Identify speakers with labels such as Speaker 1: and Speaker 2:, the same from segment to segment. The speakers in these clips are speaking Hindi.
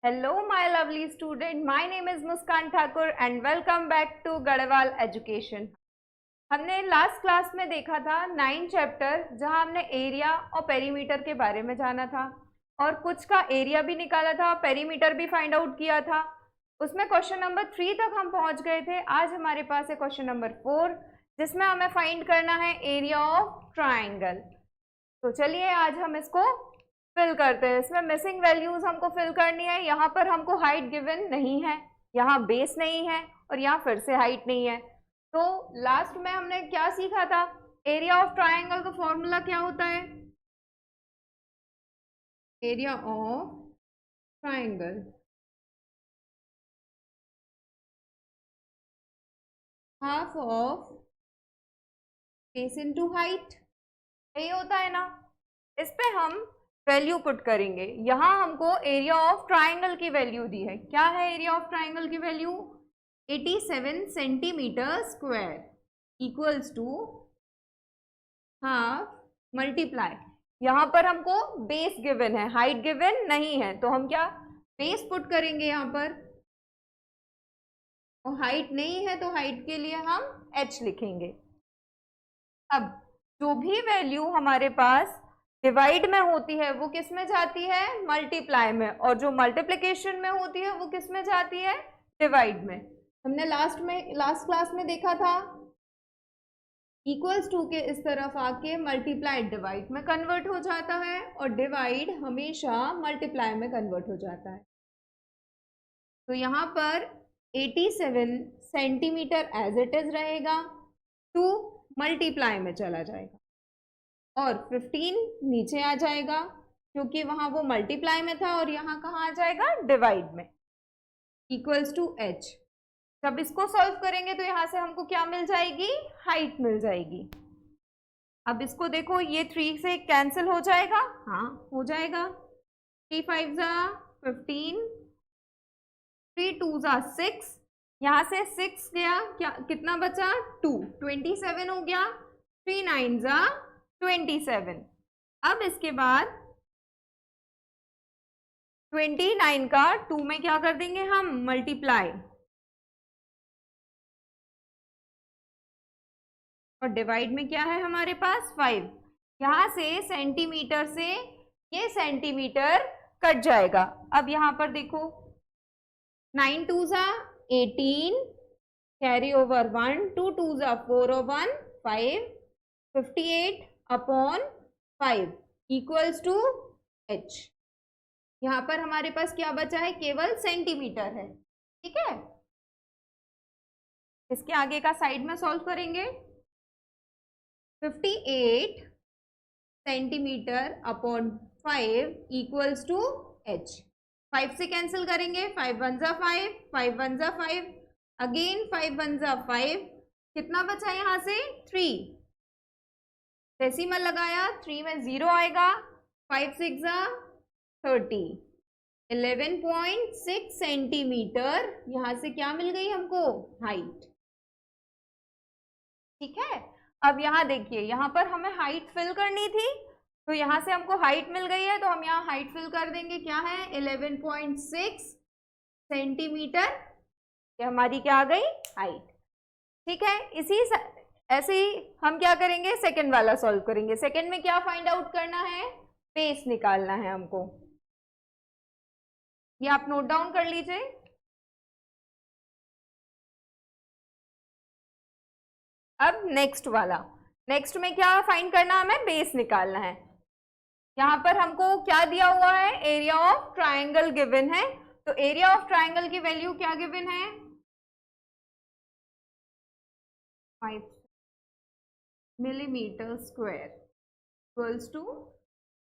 Speaker 1: Hello, my lovely student. My name is Muskan Thakur and welcome back to Garhwal Education. हमने लास्ट क्लास में देखा था 9 चैप्टर, जहां हमने एरिया और पेरीमीटर के बारे में जाना था और कुछ का एरिया भी निकाला था, पेरीमीटर भी फाइंड आउट किया था। उसमें क्वेश्चन नंबर 3 तक हम पहुंच गए थे। आज हमारे पास है क्वेश्चन नंबर 4, जिसमें हमें फाइंड करना है एरिया ऑफ ट्राइंगल। तो चलिए आज हम इसको फिल करते हैं। इसमें मिसिंग वैल्यूज हमको फिल करनी है। यहाँ पर हमको हाइट गिवन नहीं है, यहाँ बेस नहीं है और यहाँ फिर से हाइट नहीं है। तो लास्ट में हमने क्या सीखा था? एरिया ऑफ ट्राइंगल का फॉर्मूला क्या होता है? Area of triangle half of base into height, यही होता है ना। इस पे हम वैल्यू पुट करेंगे। यहाँ हमको एरिया ऑफ ट्राइंगल की वैल्यू दी है। क्या है एरिया ऑफ ट्राइंगल की value? 87 centimetre square equals to half multiply. यहाँ पर हमको बेस गिवन है, हाइट गिवन नहीं है, तो हम क्या बेस पुट करेंगे यहाँ पर, और हाइट नहीं है तो हाइट के लिए हम h लिखेंगे। अब जो भी वैल्यू हमारे पास डिवाइड में होती है वो किस में जाती है? मल्टीप्लाई में, और जो मल्टीप्लिकेशन में होती है वो किस में जाती है? डिवाइड में। हमने लास्ट क्लास में देखा था इक्वल्स टू के इस तरफ आके मल्टीप्लाई डिवाइड में कन्वर्ट हो जाता है और डिवाइड हमेशा मल्टीप्लाई में कन्वर्ट हो जाता है। तो यहाँ पर 87 सेंटीमीटर एज इट इज रहेगा, 2 मल्टीप्लाई में चला जाएगा और 15 नीचे आ जाएगा, क्योंकि वहां वो मल्टीप्लाई में था, और यहाँ कहाँ आ जाएगा? डिवाइड में, इक्वल्स टू h। जब इसको सॉल्व करेंगे तो यहाँ से हमको क्या मिल जाएगी? हाइट मिल जाएगी। अब इसको देखो, ये 3 से कैंसिल हो जाएगा, हाँ हो जाएगा। 3 5 जा 15, 3 2 जा 6, यहाँ से 6 गया, क्या कितना बचा? 2, 27 हो गया। 3 9 जा 27। अब इसके बाद 29 का 2 में क्या कर देंगे हम? मल्टीप्लाई, और डिवाइड में क्या है हमारे पास? 5। यहां से सेंटीमीटर से ये सेंटीमीटर कट जाएगा। अब यहां पर देखो, 9 2 जा 18, कैरी ओवर 1, 2 2 जा 4 और 1 5, 58 अपॉन 5 इक्वल्स टू h। यहाँ पर हमारे पास क्या बचा है? केवल सेंटीमीटर है, ठीक है। इसके आगे का साइड में सॉल्व करेंगे। 58 centimetre upon 5 equals to h। 5 से कैंसिल करेंगे, 5 1 जा 5, 5 1 जा 5, अगेन 5 1 जा 5, कितना बचा यहाँ से? 3। डेसिमल लगाया, 3 में 0 आएगा, 5 6 जा 30, 11.6 सेंटीमीटर यहाँ से क्या मिल गई हमको? हाइट, ठीक है। अब यहाँ देखिए, यहाँ पर हमें हाइट फिल करनी थी, तो यहाँ से हमको हाइट मिल गई है, तो हम यहाँ हाइट फिल कर देंगे। क्या है? 11.6 सेंटीमीटर, ये हमारी क्या आ गई? हाइट, ठीक है। ऐसे ही हम क्या करेंगे? सेकंड वाला सॉल्व करेंगे। सेकंड में क्या फाइंड आउट करना है? बेस निकालना है हमको। ये आप नोट डाउन कर लीजिए। अब नेक्स्ट में क्या फाइंड करना? हमें बेस निकालना है। यहाँ पर हमको क्या दिया हुआ है? एरिया ऑफ ट्राइंगल गिवन है। तो एरिया ऑफ ट्राइंगल की वैल्यू क्या गिवन है? 5 millimetre square equals to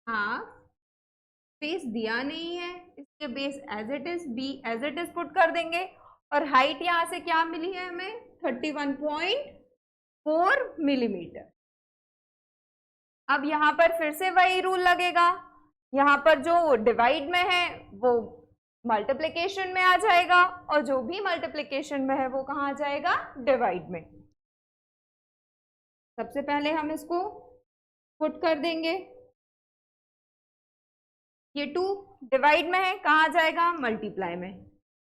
Speaker 1: half. Base दिया नहीं है, इसके base as it is put कर देंगे, और हाइट यहाँ से क्या मिली है हमें? 31.4 मिलीमीटर। अब यहाँ पर फिर से वही रूल लगेगा, यहाँ पर जो डिवाइड में है वो मल्टीप्लिकेशन में आ जाएगा, और जो भी मल्टीप्लिकेशन में है वो कहाँ आ जाएगा? डिवाइड में। सबसे पहले हम इसको पुट कर देंगे। ये 2 डिवाइड में है, कहाँ जाएगा, मल्टीप्लाई में,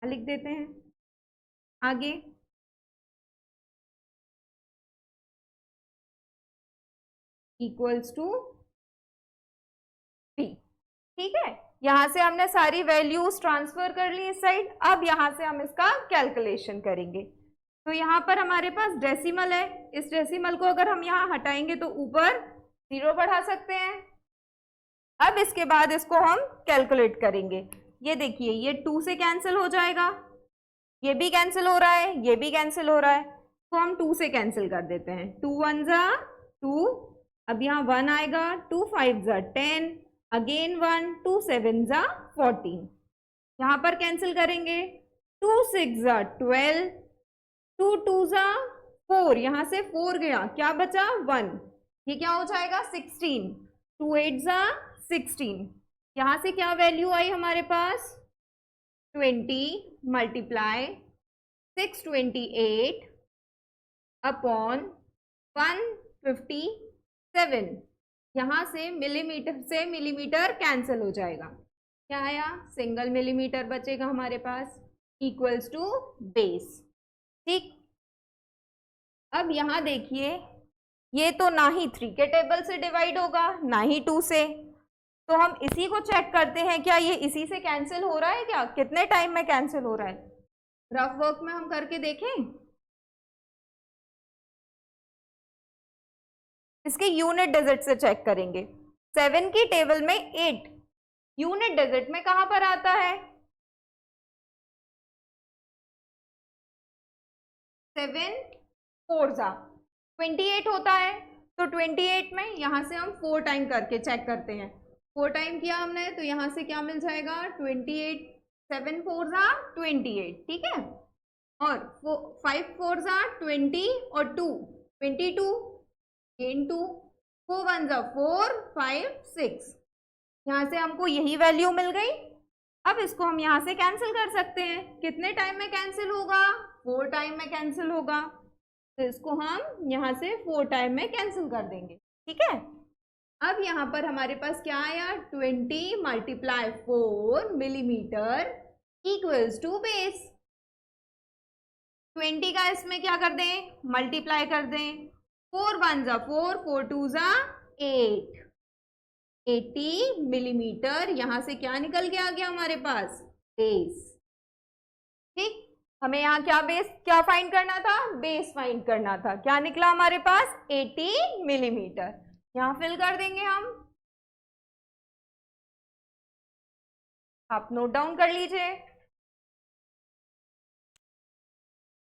Speaker 1: लिख देते हैं। आगे इक्वल्स टू p, ठीक है। यहां से हमने सारी वैल्यूज ट्रांसफर कर ली इस साइड। अब यहां से हम इसका कैलकुलेशन करेंगे। तो यहाँ पर हमारे पास डेसिमल है, इस डेसिमल को अगर हम यहाँ हटाएंगे तो ऊपर 0 बढ़ा सकते हैं। अब इसके बाद इसको हम कैलकुलेट करेंगे। ये देखिए, ये 2 से कैंसिल हो जाएगा, ये भी कैंसिल हो रहा है, ये भी कैंसिल हो रहा है, तो हम 2 से कैंसिल कर देते हैं। 2 1 जा 2, अब यहाँ 1 आएगा, 2 5 जा 10, अगेन 1, 2 7 जा 14, यहाँ पर कैंसिल करेंगे। 2 6 जा 12, 2 2 जा 4, यहाँ से 4 गया, क्या बचा 1, ये क्या हो जाएगा 16, 2 8 जा 16, यहाँ से क्या वैल्यू आई हमारे पास 20 मल्टीप्लाई 628 अपॉन 157, यहाँ से मिलीमीटर कैंसिल हो जाएगा, क्या आया सिंगल मिलीमीटर बचेगा हमारे पास, इक्वल्स टू बेस, ठीक। अब यहाँ देखिए, ये तो ना ही 3 के टेबल से डिवाइड होगा ना ही 2 से, तो हम इसी को चेक करते हैं, क्या ये इसी से कैंसिल हो रहा है, क्या कितने टाइम में कैंसिल हो रहा है। रफ वर्क में हम करके देखें, इसके यूनिट डिजिट से चेक करेंगे। 7 की टेबल में 8 यूनिट डिजिट में कहां पर आता है, 7 4 जा 28 होता है, तो 28 में यहां से हम 4 टाइम करके चेक करते हैं। 4 टाइम किया हमने, तो यहां से क्या मिल जाएगा 28, 7 4 जा 28, ठीक है। और 5 4 जा 20 और 2 22, 2 4 1 जा 4 5 6, यहाँ से हमको यही वैल्यू मिल गई। अब इसको हम यहाँ से कैंसिल कर सकते हैं, कितने टाइम में कैंसिल होगा 4 टाइम में कैंसिल होगा, तो इसको हम यहाँ से 4 टाइम में कैंसिल कर देंगे, ठीक है। अब यहाँ पर हमारे पास क्या आया 20 multiply 4 millimetre equals to base. 20 का इसमें क्या कर दें, मल्टीप्लाई कर दें, 4 1 जा 4, 4 2 जा 8, 80 मिलीमीटर, यहां से क्या निकल के आ गया हमारे पास बेस, ठीक। हमें यहाँ क्या फाइंड करना था, बेस फाइंड करना था, क्या निकला हमारे पास 80 मिलीमीटर, यहाँ फिल कर देंगे हम, आप नोट डाउन कर लीजिए।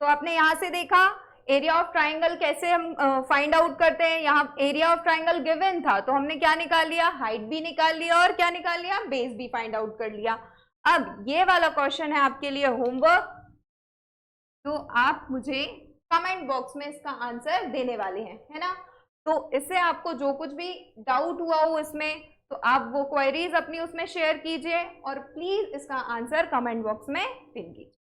Speaker 1: तो आपने यहां से देखा एरिया ऑफ ट्राइंगल कैसे हम फाइंड आउट करते हैं। यहाँ एरिया ऑफ ट्राइंगल गिवन था, तो हमने क्या निकाल लिया, हाइट भी निकाल लिया और क्या निकाल लिया, बेस भी फाइंड आउट कर लिया। अब ये वाला क्वेश्चन है आपके लिए होमवर्क, तो आप मुझे कमेंट बॉक्स में इसका आंसर देने वाले हैं, है ना। तो इससे आपको जो कुछ भी डाउट हुआ हो इसमें, तो आप वो क्वेरीज अपनी उसमें शेयर कीजिए और प्लीज इसका आंसर कमेंट बॉक्स में पिन कीजिए।